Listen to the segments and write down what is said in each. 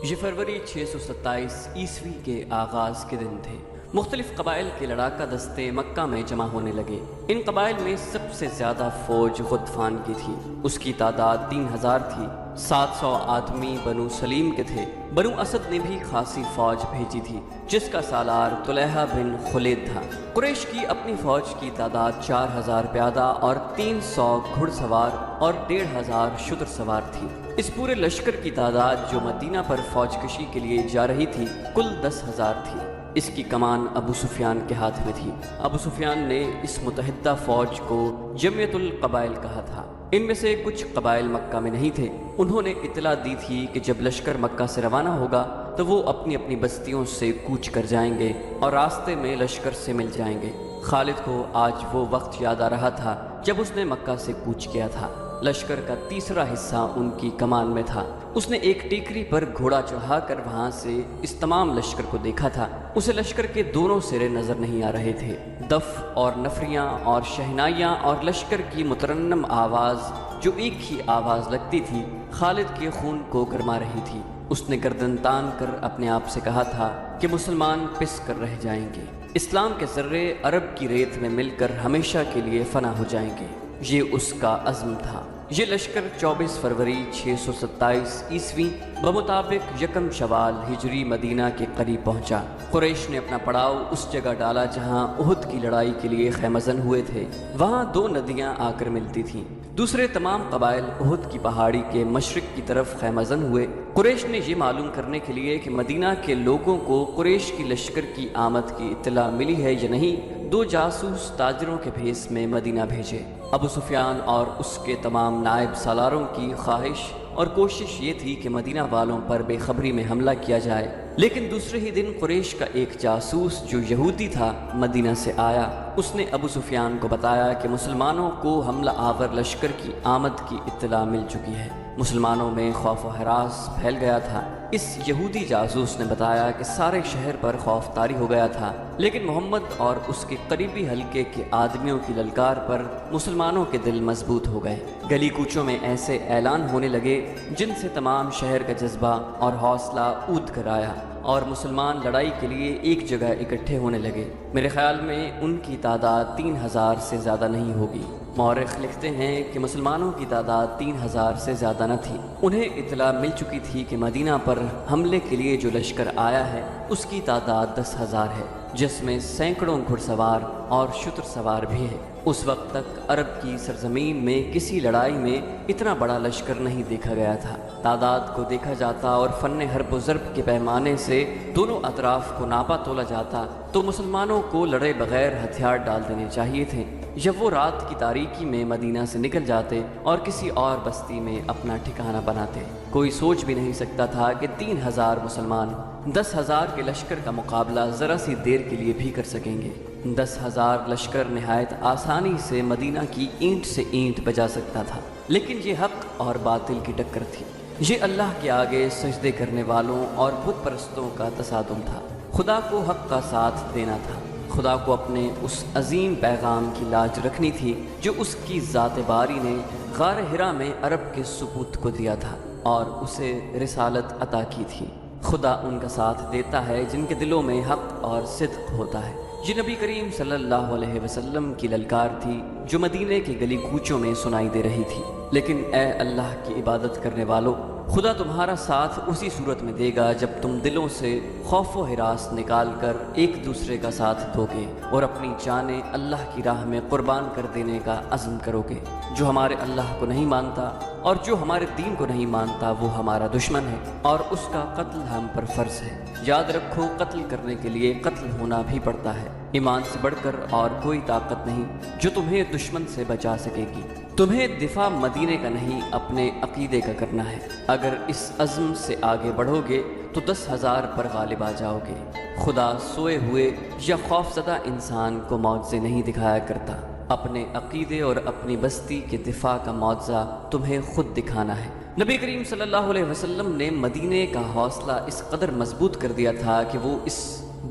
یہ فروری 627 عیسوی کے آغاز کے دن تھے۔ مختلف قبائل کے لڑاکا دستے مکہ میں جمع ہونے لگے۔ ان قبائل میں سب سے زیادہ فوج غطفان کی تھی، اس کی تعداد 3000 تھی۔ 700 آدمی بنو سلیم کے تھے۔ بنو اسد نے بھی خاصی فوج بھیجی تھی، جس کا سالار طلحہ بن خلید تھا۔ قریش کی اپنی فوج کی تعداد 4000 پیادہ اور 300 گھڑ سوار اور 1500 شتر سوار تھی۔ اس پورے لشکر کی تعداد جو مدینہ پر فوج کشی کے لیے جا رہی تھی کل 10,000 تھی۔ اس کی کمان ابو سفیان کے ہاتھ میں تھی۔ ابو سفیان نے اس متحدہ فوج کو جمعیت القبائل کہا تھا۔ ان میں سے کچھ قبائل مکہ میں نہیں تھے۔ انہوں نے اطلاع دی تھی کہ جب لشکر مکہ سے روانہ ہوگا تو وہ اپنی اپنی بستیوں سے کوچ کر جائیں گے اور راستے میں لشکر سے مل جائیں گے۔ خالد کو آج وہ وقت یاد آ رہا تھا جب اس نے مکہ سے کوچ کیا تھا۔ لشکر کا تیسرا حصہ ان کی کمان میں تھا۔ اس نے ایک ٹیکری پر گھوڑا چڑھا کر وہاں سے اس تمام لشکر کو دیکھا تھا۔ اسے لشکر کے دونوں سرے نظر نہیں آ رہے تھے۔ دف اور نفریاں اور شہنائیاں اور لشکر کی مترنم آواز جو ایک ہی آواز لگتی تھی خالد کے خون کو گرما رہی تھی۔ اس نے گردن تان کر اپنے آپ سے کہا تھا کہ مسلمان پس کر رہ جائیں گے، اسلام کے ذرے عرب کی ریت میں مل کر ہمیشہ کے لیے فنا ہو جائیں گے۔ یہ اس کا عزم تھا۔ یہ لشکر 24 فروری 627 عیسوی بمطابق 1 شوال ہجری مدینہ کے قریب پہنچا۔ قریش نے اپنا پڑاؤ اس جگہ ڈالا جہاں احد کی لڑائی کے لیے خیمہ زن ہوئے تھے۔ وہاں 2 ندیاں آ کر ملتی تھیں۔ دوسرے تمام قبائل احد کی پہاڑی کے مشرق کی طرف خیمہ زن ہوئے۔ قریش نے یہ معلوم کرنے کے لیے کہ مدینہ کے لوگوں کو قریش کی لشکر کی آمد کی اطلاع ملی ہے یا نہیں، 2 جاسوس تاجروں کے بھیس میں مدینہ بھیجے۔ ابو سفیان اور اس کے تمام نائب سالاروں کی خواہش اور کوشش یہ تھی کہ مدینہ والوں پر بے خبری میں حملہ کیا جائے، لیکن دوسرے ہی دن قریش کا ایک جاسوس جو یہودی تھا مدینہ سے آیا۔ اس نے ابو سفیان کو بتایا کہ مسلمانوں کو حملہ آور لشکر کی آمد کی اطلاع مل چکی ہے۔ مسلمانوں میں خوف و ہراس پھیل گیا تھا۔ اس یہودی جاسوس نے بتایا کہ سارے شہر پر خوف طاری ہو گیا تھا، لیکن محمد اور اس کے قریبی حلقے کے آدمیوں کی للکار پر مسلمانوں کے دل مضبوط ہو گئے۔ گلی کوچوں میں ایسے اعلان ہونے لگے جن سے تمام شہر کا جذبہ اور حوصلہ اونچ کر آیا اور مسلمان لڑائی کے لیے ایک جگہ اکٹھے ہونے لگے۔ میرے خیال میں ان کی تعداد 3000 سے زیادہ نہیں ہوگی۔ مورخ لکھتے ہیں کہ مسلمانوں کی تعداد 3000 سے زیادہ نہ تھی۔ انہیں اطلاع مل چکی تھی کہ مدینہ پر حملے کے لیے جو لشکر آیا ہے اس کی تعداد 10,000 ہے، جس میں سینکڑوں گھڑ سوار اور شتر سوار بھی ہے۔ اس وقت تک عرب کی سرزمین میں کسی لڑائی میں اتنا بڑا لشکر نہیں دیکھا گیا تھا۔ تعداد کو دیکھا جاتا اور فن حرب و ضرب کے پیمانے سے دونوں اطراف کو ناپا تولا جاتا تو مسلمانوں کو لڑے بغیر ہتھیار ڈال دینے چاہیے تھے، یا وہ رات کی تاریکی میں مدینہ سے نکل جاتے اور کسی اور بستی میں اپنا ٹھکانہ بناتے۔ کوئی سوچ بھی نہیں سکتا تھا کہ 3000 مسلمان 10,000 کے لشکر کا مقابلہ ذرا سی دیر کے لیے بھی کر سکیں گے۔ 10,000 لشکر نہایت آسانی سے مدینہ کی اینٹ سے اینٹ بجا سکتا تھا، لیکن یہ حق اور باطل کی ٹکر تھی۔ یہ اللہ کے آگے سجدے کرنے والوں اور بت پرستوں کا تصادم تھا۔ خدا کو حق کا ساتھ دینا تھا۔ خدا کو اپنے اس عظیم پیغام کی لاج رکھنی تھی جو اس کی ذات باری نے غار حرا میں عرب کے سپوت کو دیا تھا اور اسے رسالت عطا کی تھی۔ خدا ان کا ساتھ دیتا ہے جن کے دلوں میں حق اور صدق ہوتا ہے۔ یہ نبی کریم صلی اللہ علیہ وسلم کی للکار تھی جو مدینے کے گلی کوچوں میں سنائی دے رہی تھی۔ لیکن اے اللہ کی عبادت کرنے والوں، خدا تمہارا ساتھ اسی صورت میں دے گا جب تم دلوں سے خوف و ہراس نکال کر ایک دوسرے کا ساتھ دو گے اور اپنی جانیں اللہ کی راہ میں قربان کر دینے کا عزم کرو گے۔ جو ہمارے اللہ کو نہیں مانتا اور جو ہمارے دین کو نہیں مانتا وہ ہمارا دشمن ہے اور اس کا قتل ہم پر فرض ہے۔ یاد رکھو، قتل کرنے کے لیے قتل ہونا بھی پڑتا ہے۔ ایمان سے بڑھ کر اور کوئی طاقت نہیں جو تمہیں دشمن سے بچا سکے گی۔ تمہیں دفاع مدینے کا نہیں اپنے عقیدے کا کرنا ہے۔ اگر اس عزم سے آگے بڑھو گے تو 10,000 پر غالب آ جاؤ گے۔ خدا سوئے ہوئے یا خوفزدہ انسان کو معجزے نہیں دکھایا کرتا۔ اپنے عقیدے اور اپنی بستی کے دفاع کا معجزہ تمہیں خود دکھانا ہے۔ نبی کریم صلی اللہ علیہ وسلم نے مدینے کا حوصلہ اس قدر مضبوط کر دیا تھا کہ وہ اس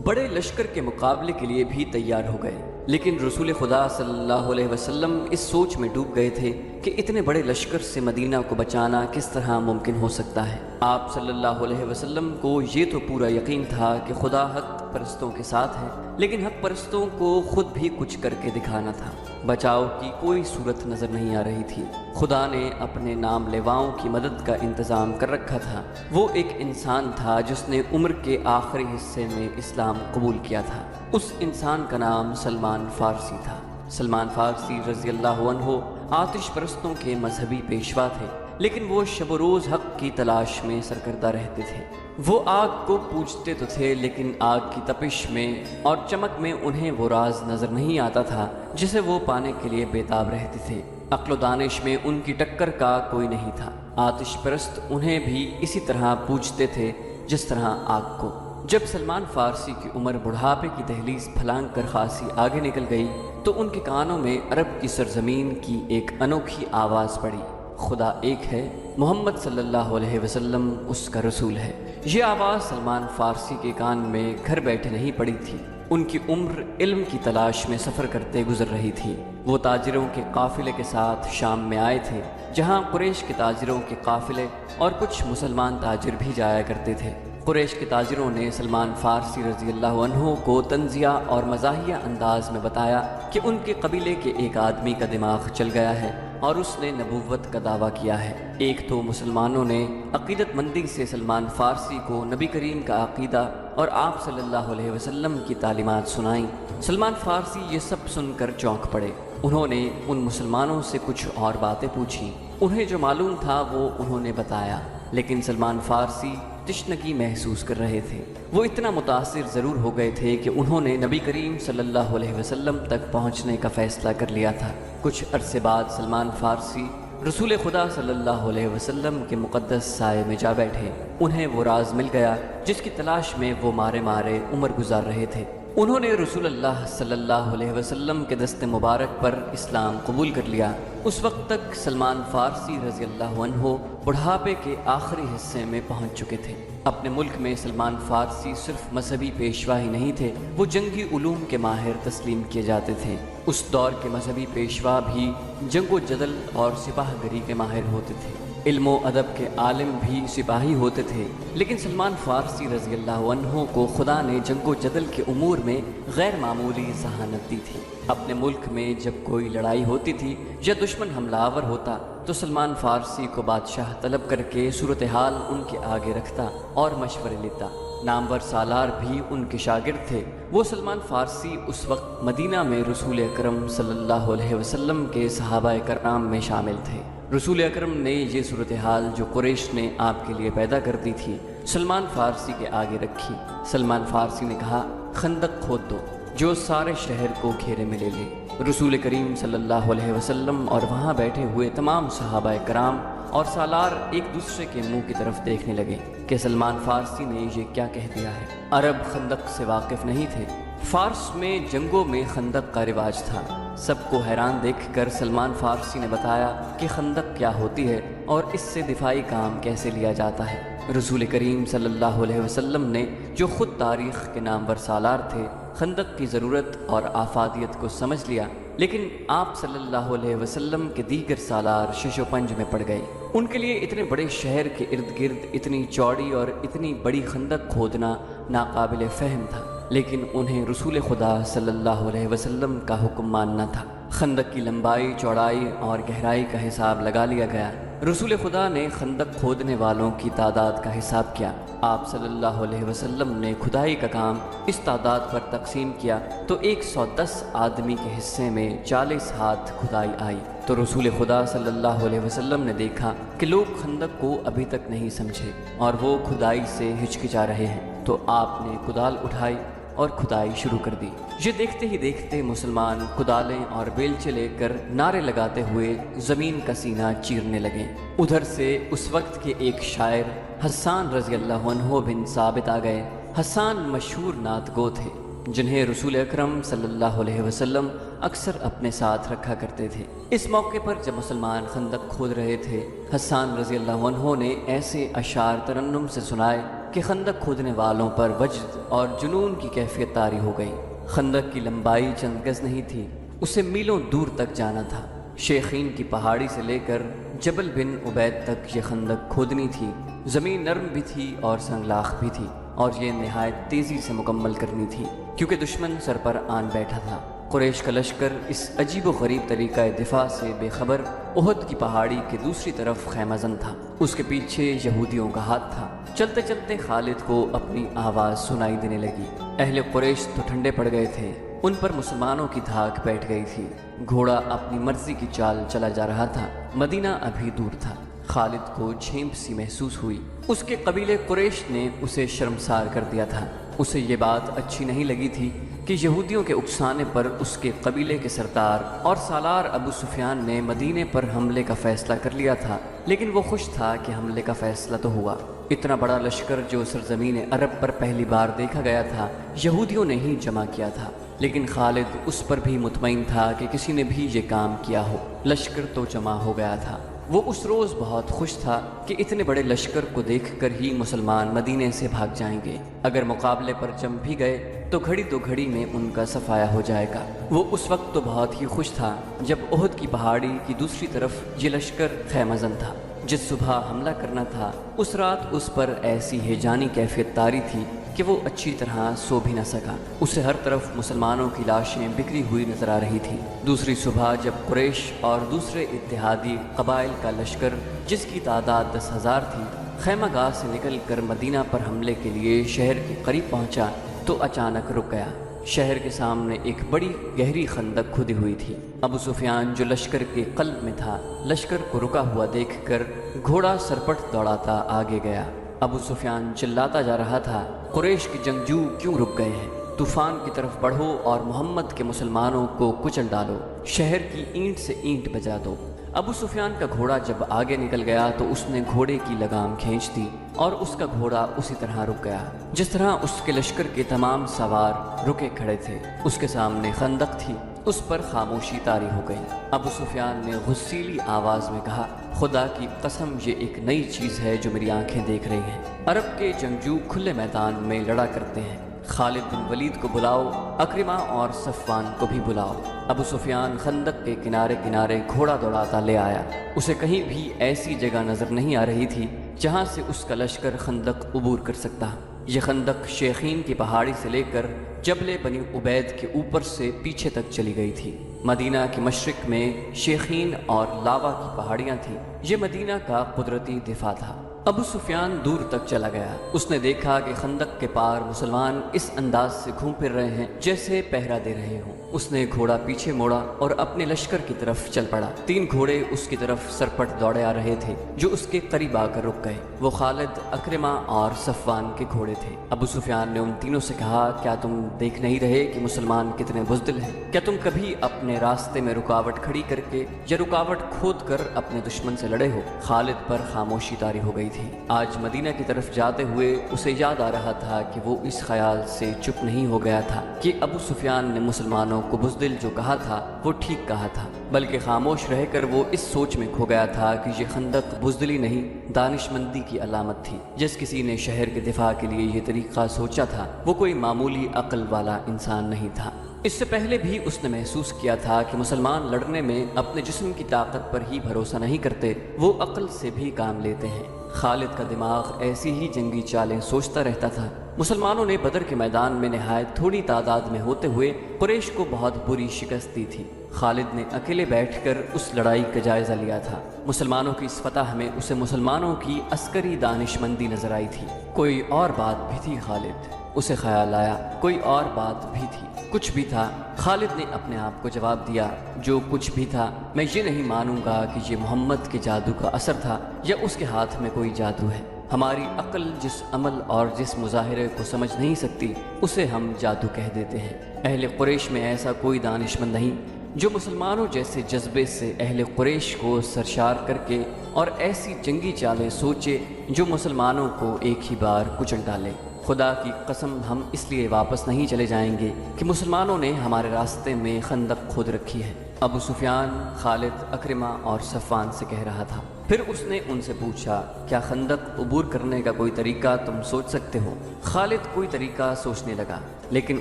بڑے لشکر کے مقابلے کے لیے بھی تیار ہو گئے۔ لیکن رسول خدا صلی اللہ علیہ وسلم اس سوچ میں ڈوب گئے تھے کہ اتنے بڑے لشکر سے مدینہ کو بچانا کس طرح ممکن ہو سکتا ہے۔ آپ صلی اللہ علیہ وسلم کو یہ تو پورا یقین تھا کہ خدا حق پرستوں کے ساتھ ہے، لیکن حق پرستوں کو خود بھی کچھ کر کے دکھانا تھا۔ بچاؤ کی کوئی صورت نظر نہیں آ رہی تھی۔ خدا نے اپنے نام لیواؤں کی مدد کا انتظام کر رکھا تھا۔ وہ ایک انسان تھا جس نے عمر کے آخری حصے میں اسلام قبول کیا تھا۔ اس انسان کا نام سلمان فارسی تھا۔ سلمان فارسی رضی اللہ عنہ آتش پرستوں کے مذہبی پیشوا تھے، لیکن وہ شب و روز حق کی تلاش میں سرگردہ رہتے تھے۔ وہ آگ کو پوجتے تو تھے، لیکن آگ کی تپش میں اور چمک میں انہیں وہ راز نظر نہیں آتا تھا جسے وہ پانے کے لیے بےتاب رہتے تھے۔ عقل و دانش میں ان کی ٹکر کا کوئی نہیں تھا۔ آتش پرست انہیں بھی اسی طرح پوجتے تھے جس طرح آگ کو۔ جب سلمان فارسی کی عمر بڑھاپے کی دہلیز پھلانگ کر خاصی آگے نکل گئی تو ان کے کانوں میں عرب کی سرزمین کی ایک انوکھی آواز پڑی، خدا ایک ہے، محمد صلی اللہ علیہ وسلم اس کا رسول ہے۔ یہ آواز سلمان فارسی کے کان میں گھر بیٹھے نہیں پڑی تھی۔ ان کی عمر علم کی تلاش میں سفر کرتے گزر رہی تھی۔ وہ تاجروں کے قافلے کے ساتھ شام میں آئے تھے، جہاں قریش کے تاجروں کے قافلے اور کچھ مسلمان تاجر بھی جایا کرتے تھے۔ قریش کے تاجروں نے سلمان فارسی رضی اللہ عنہ کو طنزیہ اور مزاحیہ انداز میں بتایا کہ ان کے قبیلے کے ایک آدمی کا دماغ چل گیا ہے اور اس نے نبوت کا دعویٰ کیا ہے۔ ایک تو مسلمانوں نے عقیدت مندی سے سلمان فارسی کو نبی کریم کا عقیدہ اور آپ صلی اللہ علیہ وسلم کی تعلیمات سنائیں۔ سلمان فارسی یہ سب سن کر چونک پڑے۔ انہوں نے ان مسلمانوں سے کچھ اور باتیں پوچھیں۔ انہیں جو معلوم تھا وہ انہوں نے بتایا، لیکن سلمان فارسی تشنگی محسوس کر رہے تھے۔ وہ اتنا متاثر ضرور ہو گئے تھے کہ انہوں نے نبی کریم صلی اللہ علیہ وسلم تک پہنچنے کا فیصلہ کر لیا تھا۔ کچھ عرصے بعد سلمان فارسی رسول خدا صلی اللہ علیہ وسلم کے مقدس سائے میں جا بیٹھے۔ انہیں وہ راز مل گیا جس کی تلاش میں وہ مارے مارے عمر گزار رہے تھے۔ انہوں نے رسول اللہ صلی اللہ علیہ وسلم کے دست مبارک پر اسلام قبول کر لیا۔ اس وقت تک سلمان فارسی رضی اللہ عنہ بڑھاپے کے آخری حصے میں پہنچ چکے تھے۔ اپنے ملک میں سلمان فارسی صرف مذہبی پیشوا ہی نہیں تھے، وہ جنگی علوم کے ماہر تسلیم کیے جاتے تھے۔ اس دور کے مذہبی پیشوا بھی جنگ و جدل اور سپاہ گری کے ماہر ہوتے تھے۔ علم و ادب کے عالم بھی سپاہی ہوتے تھے، لیکن سلمان فارسی رضی اللہ عنہ کو خدا نے جنگ و جدل کے امور میں غیر معمولی ذہانت دی تھی۔ اپنے ملک میں جب کوئی لڑائی ہوتی تھی یا دشمن حملہ آور ہوتا تو سلمان فارسی کو بادشاہ طلب کر کے صورتحال ان کے آگے رکھتا اور مشورے لیتا۔ نامور سالار بھی ان کے شاگرد تھے۔ وہ سلمان فارسی اس وقت مدینہ میں رسول اکرم صلی اللہ علیہ وسلم کے صحابہ کرام میں شامل تھے۔ رسول اکرم نے یہ صورتحال جو قریش نے آپ کے لیے پیدا کر دی تھی سلمان فارسی کے آگے رکھی۔ سلمان فارسی نے کہا، خندق کھود دو جو سارے شہر کو گھیرے میں لے لے۔ رسول کریم صلی اللہ علیہ وسلم اور وہاں بیٹھے ہوئے تمام صحابہ کرام اور سالار ایک دوسرے کے منہ کی طرف دیکھنے لگے کہ سلمان فارسی نے یہ کیا کہہ دیا ہے۔ عرب خندق سے واقف نہیں تھے۔ فارس میں جنگوں میں خندق کا رواج تھا۔ سب کو حیران دیکھ کر سلمان فارسی نے بتایا کہ خندق کیا ہوتی ہے اور اس سے دفاعی کام کیسے لیا جاتا ہے۔ رسول کریم صلی اللہ علیہ وسلم نے جو خود تاریخ کے نامور سالار تھے خندق کی ضرورت اور آفادیت کو سمجھ لیا، لیکن آپ صلی اللہ علیہ وسلم کے دیگر سالار شش و پنج میں پڑ گئے۔ ان کے لیے اتنے بڑے شہر کے ارد گرد اتنی چوڑی اور اتنی بڑی خندق کھودنا ناقابل فہم تھا، لیکن انہیں رسول خدا صلی اللہ علیہ وسلم کا حکم ماننا تھا۔ خندق کی لمبائی، چوڑائی اور گہرائی کا حساب لگا لیا گیا۔ رسول خدا نے خندق کھودنے والوں کی تعداد کا حساب کیا۔ آپ صلی اللہ علیہ وسلم نے کھدائی کا کام اس تعداد پر تقسیم کیا تو 110 آدمی کے حصے میں 40 ہاتھ کھدائی آئی۔ تو رسول خدا صلی اللہ علیہ وسلم نے دیکھا کہ لوگ خندق کو ابھی تک نہیں سمجھے اور وہ کھدائی سے ہچکچا رہے ہیں، تو آپ نے کدال اٹھائی اور کھدائی شروع کر دی۔ یہ دیکھتے ہی دیکھتے مسلمان کدالیں اور بیلچے لے کر نعرے لگاتے ہوئے زمین کا سینہ چیرنے لگے۔ ادھر سے اس وقت کے ایک شاعر حسان رضی اللہ عنہ بن ثابت آ گئے۔ حسان مشہور نعت گو تھے جنہیں رسول اکرم صلی اللہ علیہ وسلم اکثر اپنے ساتھ رکھا کرتے تھے۔ اس موقع پر جب مسلمان خندق کھود رہے تھے، حسان رضی اللہ عنہ نے ایسے اشعار ترنم سے سنائے کہ خندق کھودنے والوں پر وجد اور جنون کی کیفیت طاری ہو گئی۔ خندق کی لمبائی چند گز نہیں تھی، اسے میلوں دور تک جانا تھا۔ شیخین کی پہاڑی سے لے کر جبل بن عبید تک یہ خندق کھودنی تھی۔ زمین نرم بھی تھی اور سنگلاخ بھی تھی، اور یہ نہایت تیزی سے مکمل کرنی تھی کیونکہ دشمن سر پر آن بیٹھا تھا۔ قریش کا لشکر اس عجیب و غریب طریقہ دفاع سے بے خبر احد کی پہاڑی کے دوسری طرف خیمہ زن تھا۔ اس کے پیچھے یہودیوں کا ہاتھ تھا۔ چلتے چلتے خالد کو اپنی آواز سنائی دینے لگی۔ اہل قریش تو ٹھنڈے پڑ گئے تھے، ان پر مسلمانوں کی دھاک بیٹھ گئی تھی۔ گھوڑا اپنی مرضی کی چال چلا جا رہا تھا۔ مدینہ ابھی دور تھا۔ خالد کو جھیمپ سی محسوس ہوئی۔ اس کے قبیلے قریش نے اسے شرمسار کر دیا تھا۔ اسے یہ بات اچھی نہیں لگی تھی کہ یہودیوں کے اکسانے پر اس کے قبیلے کے سردار اور سالار ابو سفیان نے مدینے پر حملے کا فیصلہ کر لیا تھا، لیکن وہ خوش تھا کہ حملے کا فیصلہ تو ہوا۔ اتنا بڑا لشکر جو سرزمین عرب پر پہلی بار دیکھا گیا تھا، یہودیوں نے ہی جمع کیا تھا، لیکن خالد اس پر بھی مطمئن تھا کہ کسی نے بھی یہ کام کیا ہو۔ لشکر تو جمع ہو گیا تھا۔ وہ اس روز بہت خوش تھا کہ اتنے بڑے لشکر کو دیکھ کر ہی مسلمان مدینے سے بھاگ جائیں گے۔ اگر مقابلے پر جم بھی گئے تو گھڑی دو گھڑی میں ان کا صفایا ہو جائے گا۔ وہ اس وقت تو بہت ہی خوش تھا جب احد کی پہاڑی کی دوسری طرف یہ لشکر خیمہ زن تھا۔ جس صبح حملہ کرنا تھا اس رات اس پر ایسی ہیجانی کیفیت طاری تھی کہ وہ اچھی طرح سو بھی نہ سکا۔ اسے ہر طرف مسلمانوں کی لاشیں بکھری ہوئی نظر آ رہی تھی۔ دوسری صبح جب قریش اور دوسرے اتحادی قبائل کا لشکر جس کی تعداد 10,000 تھی خیمہ گاہ سے نکل کر مدینہ پر حملے کے لیے شہر کے قریب پہنچا تو اچانک رک گیا۔ شہر کے سامنے ایک بڑی گہری خندق کھدی ہوئی تھی۔ ابو سفیان جو لشکر کے قلب میں تھا، لشکر کو رکا ہوا دیکھ کر گھوڑا سرپٹ دوڑاتا آگے گیا۔ ابو سفیان چلاتا جا رہا تھا، قریش کے جنگجو کیوں رک گئے ہیں؟ طوفان کی طرف بڑھو اور محمد کے مسلمانوں کو کچل ڈالو، شہر کی اینٹ سے اینٹ بجا دو۔ ابو سفیان کا گھوڑا جب آگے نکل گیا تو اس نے گھوڑے کی لگام کھینچ دی اور اس کا گھوڑا اسی طرح رک گیا جس طرح اس کے لشکر کے تمام سوار رکے کھڑے تھے۔ اس کے سامنے خندق تھی، اس پر خاموشی طاری ہو گئی۔ ابو سفیان نے غصیلی آواز میں کہا، خدا کی قسم یہ ایک نئی چیز ہے جو میری آنکھیں دیکھ رہی ہیں۔ عرب کے جنگجو کھلے میدان میں لڑا کرتے ہیں۔ خالد بن ولید کو بلاؤ، اکرمہ اور صفوان کو بھی بلاؤ۔ ابو سفیان خندق کے کنارے کنارے گھوڑا دوڑاتا لے آیا۔ اسے کہیں بھی ایسی جگہ نظر نہیں آ رہی تھی جہاں سے اس کا لشکر خندق عبور کر سکتا۔ یہ خندق شیخین کی پہاڑی سے لے کر جبل بنی عبید کے اوپر سے پیچھے تک چلی گئی تھی۔ مدینہ کے مشرق میں شیخین اور لاوا کی پہاڑیاں تھیں۔ یہ مدینہ کا قدرتی دفاع تھا۔ ابو سفیان دور تک چلا گیا۔ اس نے دیکھا کہ خندق کے پار مسلمان اس انداز سے گھوم پھر رہے ہیں جیسے پہرا دے رہے ہوں۔ اس نے گھوڑا پیچھے موڑا اور اپنے لشکر کی طرف چل پڑا۔ 3 گھوڑے اس کی طرف سرپٹ دوڑے آ رہے تھے جو اس کے قریب آ کر رک گئے۔ وہ خالد، اکرمہ اور صفوان کے گھوڑے تھے۔ ابو سفیان نے ان تینوں سے کہا، کیا تم دیکھ نہیں رہے کہ مسلمان کتنے بزدل ہیں؟ کیا تم کبھی اپنے راستے میں رکاوٹ کھڑی کر کے یا رکاوٹ کھود کر اپنے دشمن سے لڑے ہو؟ خالد پر خاموشی طاری ہو گئی تھی۔ آج مدینہ کی طرف جاتے ہوئے اسے یاد آ رہا تھا کہ وہ اس خیال سے چپ نہیں ہو گیا تھا کہ ابو سفیان نے مسلمانوں کو بزدل جو کہا تھا وہ ٹھیک کہا تھا، بلکہ خاموش رہ کر وہ اس سوچ میں کھو گیا تھا کہ یہ خندق بزدلی نہیں، دانش مندی کی علامت تھی۔ جس کسی نے شہر کے دفاع کے لیے یہ طریقہ سوچا تھا وہ کوئی معمولی عقل والا انسان نہیں تھا۔ اس سے پہلے بھی اس نے محسوس کیا تھا کہ مسلمان لڑنے میں اپنے جسم کی طاقت پر ہی بھروسہ نہیں کرتے، وہ عقل سے بھی کام لیتے ہیں۔ خالد کا دماغ ایسی ہی جنگی چالیں سوچتا رہتا تھا۔ مسلمانوں نے بدر کے میدان میں نہایت تھوڑی تعداد میں ہوتے ہوئے قریش کو بہت بری شکست دی تھی۔ خالد نے اکیلے بیٹھ کر اس لڑائی کا جائزہ لیا تھا۔ مسلمانوں کی اس فتح میں اسے مسلمانوں کی عسکری دانش مندی نظر آئی تھی۔ کوئی اور بات بھی تھی خالد، اسے خیال آیا، کوئی اور بات بھی تھی۔ کچھ بھی تھا، خالد نے اپنے آپ کو جواب دیا، جو کچھ بھی تھا میں یہ نہیں مانوں گا کہ یہ محمد کے جادو کا اثر تھا یا اس کے ہاتھ میں کوئی جادو ہے۔ ہماری عقل جس عمل اور جس مظاہرے کو سمجھ نہیں سکتی اسے ہم جادو کہہ دیتے ہیں۔ اہل قریش میں ایسا کوئی دانشمند نہیں جو مسلمانوں جیسے جذبے سے اہل قریش کو سرشار کر کے اور ایسی جنگی چالیں سوچے جو مسلمانوں کو ایک ہی بار کچل ڈالے۔ خدا کی قسم ہم اس لیے واپس نہیں چلے جائیں گے کہ مسلمانوں نے ہمارے راستے میں خندق کھود رکھی ہے۔ ابو سفیان خالد، اکرمہ اور صفوان سے کہہ رہا تھا۔ پھر اس نے ان سے پوچھا، کیا خندق عبور کرنے کا کوئی طریقہ تم سوچ سکتے ہو؟ خالد کوئی طریقہ سوچنے لگا، لیکن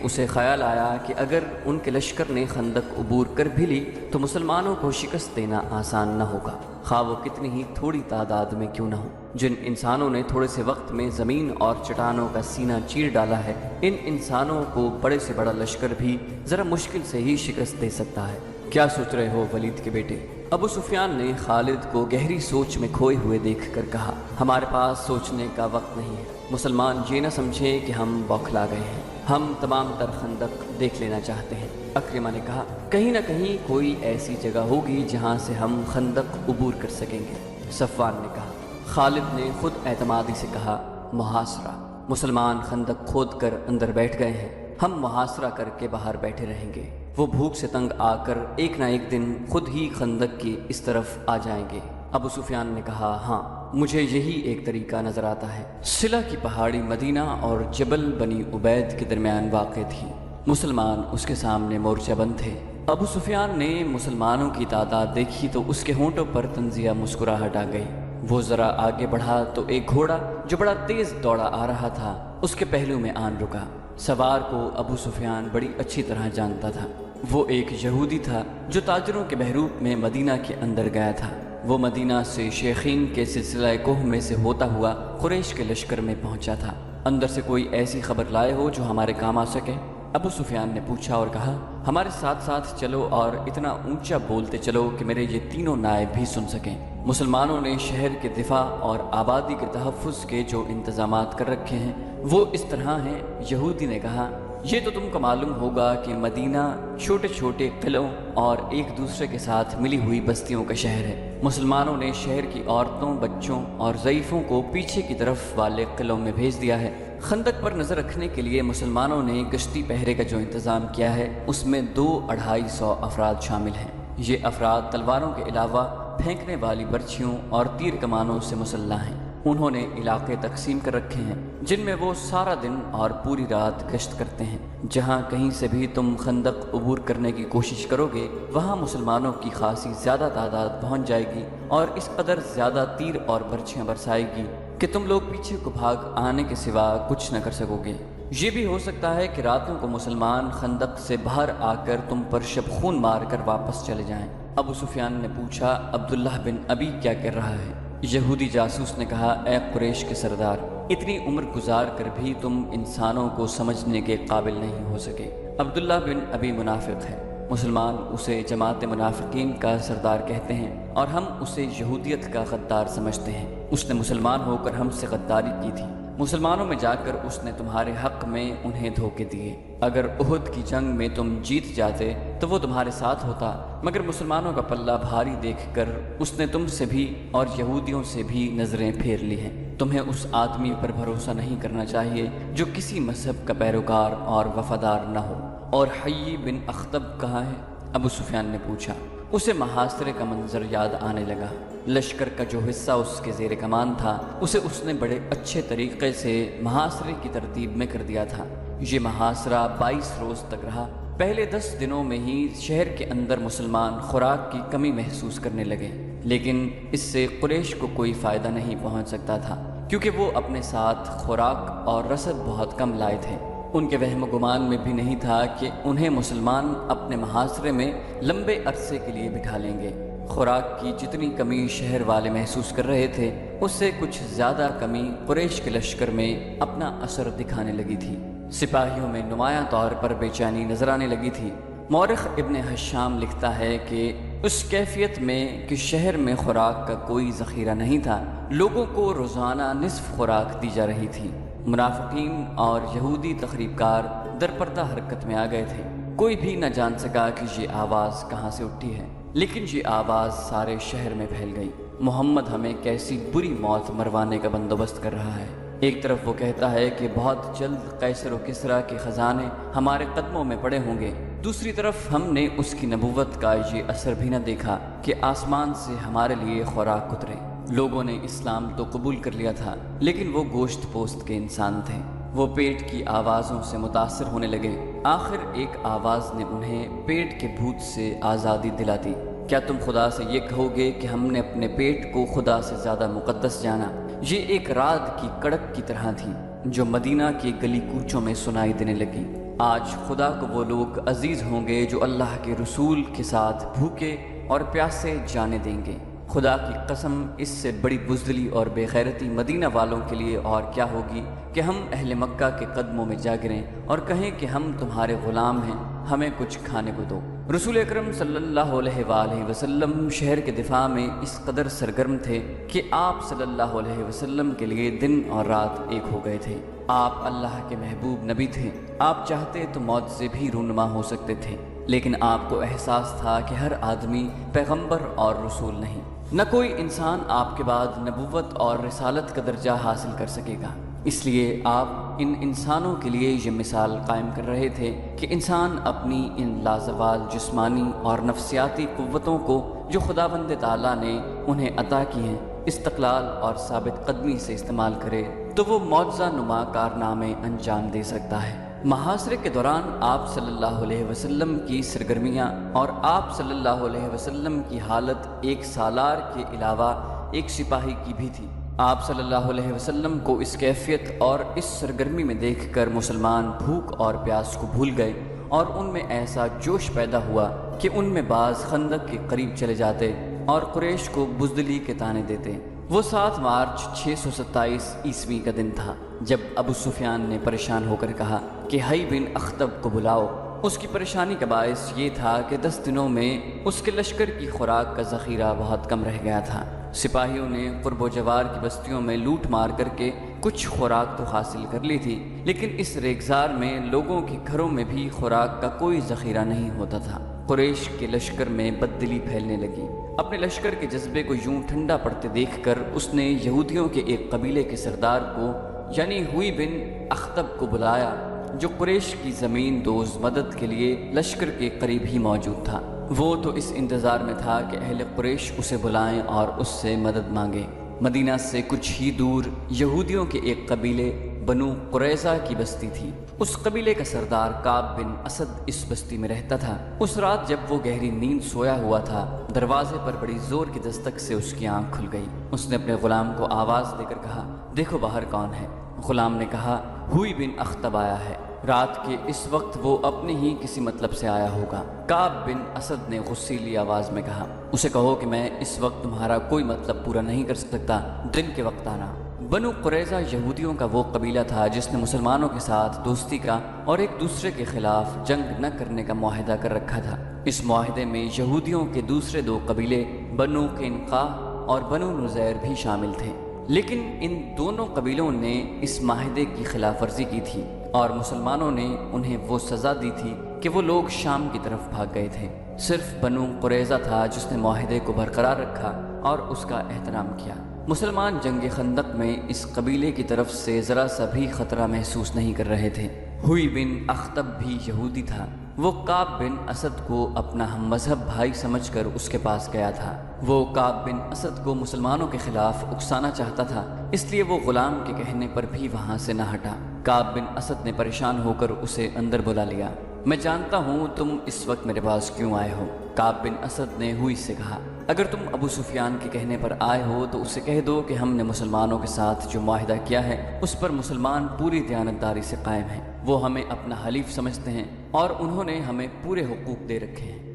اسے خیال آیا کہ اگر ان کے لشکر نے خندق عبور کر بھی لی تو مسلمانوں کو شکست دینا آسان نہ ہوگا، خواہ وہ کتنی ہی تھوڑی تعداد میں کیوں نہ ہو۔ جن انسانوں نے تھوڑے سے وقت میں زمین اور چٹانوں کا سینہ چیر ڈالا ہے، ان انسانوں کو بڑے سے بڑا لشکر بھی ذرا مشکل سے ہی شکست دے سکتا ہے۔ کیا سوچ رہے ہو ولید کے بیٹے؟ ابو سفیان نے خالد کو گہری سوچ میں کھوئے ہوئے دیکھ کر کہا، ہمارے پاس سوچنے کا وقت نہیں ہے، مسلمان یہ نہ سمجھیں کہ ہم بوکھلا گئے ہیں، ہم تمام تر خندق دیکھ لینا چاہتے ہیں۔ اکرمہ نے کہا، کہیں نہ کہیں کوئی ایسی جگہ ہوگی جہاں سے ہم خندق عبور کر سکیں گے۔ صفوان نے کہا۔ خالد نے خود اعتمادی سے کہا، محاصرہ، مسلمان خندق کھود کر اندر بیٹھ گئے ہیں، ہم محاصرہ کر کے باہر بیٹھے رہیں گے، وہ بھوک سے تنگ آ کر ایک نہ ایک دن خود ہی خندق کی اس طرف آ جائیں گے۔ ابو سفیان نے کہا، ہاں مجھے یہی ایک طریقہ نظر آتا ہے۔ صلہ کی پہاڑی مدینہ اور جبل بنی عبید کے درمیان واقع تھی، مسلمان اس کے سامنے مورچہ بند تھے۔ ابو سفیان نے مسلمانوں کی تعداد دیکھی تو اس کے ہونٹوں پر طنزیہ مسکراہٹ آ گئی۔ وہ ذرا آگے بڑھا تو ایک گھوڑا جو بڑا تیز دوڑا آ رہا تھا اس کے پہلو میں آن رکا۔ سوار کو ابو سفیان بڑی اچھی طرح جانتا تھا، وہ ایک یہودی تھا جو تاجروں کے بحروب میں مدینہ کے اندر گیا تھا۔ وہ مدینہ سے شیخین کے سلسلہ کوہ میں سے ہوتا ہوا قریش کے لشکر میں پہنچا تھا۔ اندر سے کوئی ایسی خبر لائے ہو جو ہمارے کام آ سکے؟ ابو سفیان نے پوچھا اور کہا، ہمارے ساتھ ساتھ چلو اور اتنا اونچا بولتے چلو کہ میرے یہ تینوں نائب بھی سن سکیں۔ مسلمانوں نے شہر کے دفاع اور آبادی کے تحفظ کے جو انتظامات کر رکھے ہیں وہ اس طرح ہیں۔ یہودی نے کہا، یہ تو تم کو معلوم ہوگا کہ مدینہ چھوٹے چھوٹے قلعوں اور ایک دوسرے کے ساتھ ملی ہوئی بستیوں کا شہر ہے۔ مسلمانوں نے شہر کی عورتوں، بچوں اور ضعیفوں کو پیچھے کی طرف والے قلعوں میں بھیج دیا ہے۔ خندق پر نظر رکھنے کے لیے مسلمانوں نے گشتی پہرے کا جو انتظام کیا ہے اس میں 200-250 افراد شامل ہیں۔ یہ افراد تلواروں کے علاوہ پھینکنے والی برچھیوں اور تیر کمانوں سے مسلح ہیں۔ انہوں نے علاقے تقسیم کر رکھے ہیں جن میں وہ سارا دن اور پوری رات گشت کرتے ہیں۔ جہاں کہیں سے بھی تم خندق عبور کرنے کی کوشش کرو گے وہاں مسلمانوں کی خاصی زیادہ تعداد پہنچ جائے گی اور اس قدر زیادہ تیر اور برچھیاں برسائے گی کہ تم لوگ پیچھے کو بھاگ آنے کے سوا کچھ نہ کر سکو گے۔ یہ بھی ہو سکتا ہے کہ راتوں کو مسلمان خندق سے باہر آ کر تم پر شب خون مار کر واپس چلے جائیں۔ ابو سفیان نے پوچھا، عبداللہ بن ابی کیا کر رہا ہے؟ یہودی جاسوس نے کہا، اے قریش کے سردار، اتنی عمر گزار کر بھی تم انسانوں کو سمجھنے کے قابل نہیں ہو سکے۔ عبداللہ بن ابی منافق ہے، مسلمان اسے جماعت منافقین کا سردار کہتے ہیں اور ہم اسے یہودیت کا غدار سمجھتے ہیں۔ اس نے مسلمان ہو کر ہم سے غداری کی تھی، مسلمانوں میں جا کر اس نے تمہارے حق میں انہیں دھوکے دیے۔ اگر احد کی جنگ میں تم جیت جاتے تو وہ تمہارے ساتھ ہوتا، مگر مسلمانوں کا پلہ بھاری دیکھ کر اس نے تم سے بھی اور یہودیوں سے بھی نظریں پھیر لی ہیں۔ تمہیں اس آدمی پر بھروسہ نہیں کرنا چاہیے جو کسی مذہب کا پیروکار اور وفادار نہ ہو۔ اور حیی بن اخطب کہاں ہے؟ ابو سفیان نے پوچھا۔ اسے محاصرے کا منظر یاد آنے لگا۔ لشکر کا جو حصہ اس کے زیر کمان تھا اسے اس نے بڑے اچھے طریقے سے محاصرے کی ترتیب میں کر دیا تھا۔ یہ محاصرہ 22 روز تک رہا۔ پہلے 10 دنوں میں ہی شہر کے اندر مسلمان خوراک کی کمی محسوس کرنے لگے، لیکن اس سے قریش کو کوئی فائدہ نہیں پہنچ سکتا تھا کیونکہ وہ اپنے ساتھ خوراک اور رسد بہت کم لائے تھے۔ ان کے وہم و گمان میں بھی نہیں تھا کہ انہیں مسلمان اپنے محاصرے میں لمبے عرصے کے لیے بٹھا لیں گے۔ خوراک کی جتنی کمی شہر والے محسوس کر رہے تھے اس سے کچھ زیادہ کمی قریش کے لشکر میں اپنا اثر دکھانے لگی تھی۔ سپاہیوں میں نمایاں طور پر بے چینی نظر آنے لگی تھی۔ مورخ ابن حشام لکھتا ہے کہ اس کیفیت میں کہ شہر میں خوراک کا کوئی ذخیرہ نہیں تھا، لوگوں کو روزانہ نصف خوراک دی جا رہی تھی۔ منافقین اور یہودی تخریب کار درپردہ حرکت میں آ گئے تھے۔ کوئی بھی نہ جان سکا کہ یہ آواز کہاں سے اٹھی ہے، لیکن یہ آواز سارے شہر میں پھیل گئی، محمد ہمیں کیسی بری موت مروانے کا بندوبست کر رہا ہے۔ ایک طرف وہ کہتا ہے کہ بہت جلد قیصر و کسریٰ کے خزانے ہمارے قدموں میں پڑے ہوں گے، دوسری طرف ہم نے اس کی نبوت کا یہ اثر بھی نہ دیکھا کہ آسمان سے ہمارے لیے خوراک اترے۔ لوگوں نے اسلام تو قبول کر لیا تھا لیکن وہ گوشت پوست کے انسان تھے، وہ پیٹ کی آوازوں سے متاثر ہونے لگے۔ آخر ایک آواز نے انہیں پیٹ کے بھوت سے آزادی دلا دی۔ کیا تم خدا سے یہ کہو گے کہ ہم نے اپنے پیٹ کو خدا سے زیادہ مقدس جانا؟ یہ ایک رعد کی کڑک کی طرح تھی جو مدینہ کے گلی کوچوں میں سنائی دینے لگی۔ آج خدا کو وہ لوگ عزیز ہوں گے جو اللہ کے رسول کے ساتھ بھوکے اور پیاسے جانے دیں گے۔ خدا کی قسم، اس سے بڑی بزدلی اور بے غیرتی مدینہ والوں کے لیے اور کیا ہوگی کہ ہم اہل مکہ کے قدموں میں جا گریں اور کہیں کہ ہم تمہارے غلام ہیں، ہمیں کچھ کھانے کو دو۔ رسول اکرم صلی اللہ علیہ وآلہ وسلم شہر کے دفاع میں اس قدر سرگرم تھے کہ آپ صلی اللہ علیہ وسلم کے لیے دن اور رات ایک ہو گئے تھے۔ آپ اللہ کے محبوب نبی تھے، آپ چاہتے تو موت سے بھی رونما ہو سکتے تھے، لیکن آپ کو احساس تھا کہ ہر آدمی پیغمبر اور رسول نہیں، نہ کوئی انسان آپ کے بعد نبوت اور رسالت کا درجہ حاصل کر سکے گا۔ اس لیے آپ ان انسانوں کے لیے یہ مثال قائم کر رہے تھے کہ انسان اپنی ان لازوال جسمانی اور نفسیاتی قوتوں کو جو خداوند تعالیٰ نے انہیں عطا کی ہیں استقلال اور ثابت قدمی سے استعمال کرے تو وہ معجزہ نما کارنامے انجام دے سکتا ہے۔ محاصرے کے دوران آپ صلی اللہ علیہ وسلم کی سرگرمیاں اور آپ صلی اللہ علیہ وسلم کی حالت ایک سالار کے علاوہ ایک سپاہی کی بھی تھی۔ آپ صلی اللہ علیہ وسلم کو اس کیفیت اور اس سرگرمی میں دیکھ کر مسلمان بھوک اور پیاس کو بھول گئے اور ان میں ایسا جوش پیدا ہوا کہ ان میں بعض خندق کے قریب چلے جاتے اور قریش کو بزدلی کے طعنے دیتے۔ وہ 7 مارچ 627 عیسوی کا دن تھا جب ابو سفیان نے پریشان ہو کر کہا کہ حی بن اخطب کو بلاؤ۔ اس کی پریشانی کا باعث یہ تھا کہ 10 دنوں میں اس کے لشکر کی خوراک کا ذخیرہ بہت کم رہ گیا تھا۔ سپاہیوں نے قرب و جوار کی بستیوں میں لوٹ مار کر کے کچھ خوراک تو حاصل کر لی تھی، لیکن اس ریگزار میں لوگوں کے گھروں میں بھی خوراک کا کوئی ذخیرہ نہیں ہوتا تھا۔ قریش کے لشکر میں بددلی پھیلنے لگی۔ اپنے لشکر کے جذبے کو یوں ٹھنڈا پڑتے دیکھ کر اس نے یہودیوں کے ایک قبیلے کے سردار کو یعنی حی بن اخطب کو بلایا جو قریش کی زمین دوز مدد کے لیے لشکر کے قریب ہی موجود تھا۔ وہ تو اس انتظار میں تھا کہ اہل قریش اسے بلائیں اور اس سے مدد مانگے۔ مدینہ سے کچھ ہی دور یہودیوں کے ایک قبیلے بنو قریظہ کی بستی تھی۔ اس قبیلے کا سردار کعب بن اسد اس بستی میں رہتا تھا۔ اس رات جب وہ گہری نیند سویا ہوا تھا، دروازے پر بڑی زور کی دستک سے اس کی آنکھ کھل گئی۔ اس نے اپنے غلام کو آواز دے کر کہا، دیکھو باہر کون ہے؟ غلام نے کہا، حی بن اخطب آیا ہے۔ رات کے اس وقت وہ اپنے ہی کسی مطلب سے آیا ہوگا۔ کعب بن اسد نے غصیلی آواز میں کہا، اسے کہو کہ میں اس وقت تمہارا کوئی مطلب پورا نہیں کر سکتا، دن کے وقت آنا۔ بنو قریظہ یہودیوں کا وہ قبیلہ تھا جس نے مسلمانوں کے ساتھ دوستی کا اور ایک دوسرے کے خلاف جنگ نہ کرنے کا معاہدہ کر رکھا تھا۔ اس معاہدے میں یہودیوں کے دوسرے 2 قبیلے بنو قینقاع اور بنو نذیر بھی شامل تھے، لیکن ان دونوں قبیلوں نے اس معاہدے کی خلاف ورزی کی تھی اور مسلمانوں نے انہیں وہ سزا دی تھی کہ وہ لوگ شام کی طرف بھاگ گئے تھے۔ صرف بنو قریظہ تھا جس نے معاہدے کو برقرار رکھا اور اس کا احترام کیا۔ مسلمان جنگ خندق میں اس قبیلے کی طرف سے ذرا سا بھی خطرہ محسوس نہیں کر رہے تھے۔ حی بن اخطب بھی یہودی تھا۔ وہ کعب بن اسد کو اپنا ہم مذہب بھائی سمجھ کر اس کے پاس گیا تھا۔ وہ کعب بن اسد کو مسلمانوں کے خلاف اکسانا چاہتا تھا، اس لیے وہ غلام کے کہنے پر بھی وہاں سے نہ ہٹا۔ کعب بن اسد نے پریشان ہو کر اسے اندر بلا لیا۔ میں جانتا ہوں تم اس وقت میرے پاس کیوں آئے ہو۔ کعب بن اسد نے حی سے کہا، اگر تم ابو سفیان کے کہنے پر آئے ہو تو اسے کہہ دو کہ ہم نے مسلمانوں کے ساتھ جو معاہدہ کیا ہے اس پر مسلمان پوری دیانتداری سے قائم ہیں۔ وہ ہمیں اپنا حلیف سمجھتے ہیں اور انہوں نے ہمیں پورے حقوق دے رکھے ہیں۔